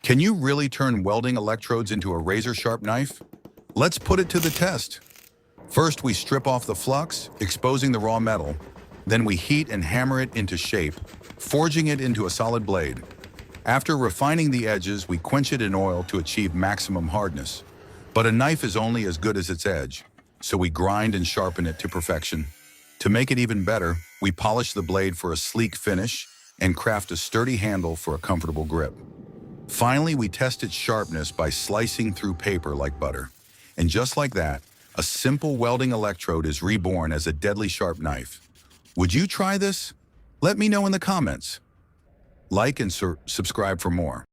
Can you really turn welding electrodes into a razor-sharp knife? Let's put it to the test. First, we strip off the flux, exposing the raw metal. Then we heat and hammer it into shape, forging it into a solid blade. After refining the edges, we quench it in oil to achieve maximum hardness. But a knife is only as good as its edge, so we grind and sharpen it to perfection. To make it even better, we polish the blade for a sleek finish and craft a sturdy handle for a comfortable grip. Finally, we test its sharpness by slicing through paper like butter. And just like that, a simple welding electrode is reborn as a deadly sharp knife. Would you try this? Let me know in the comments. Like and subscribe for more.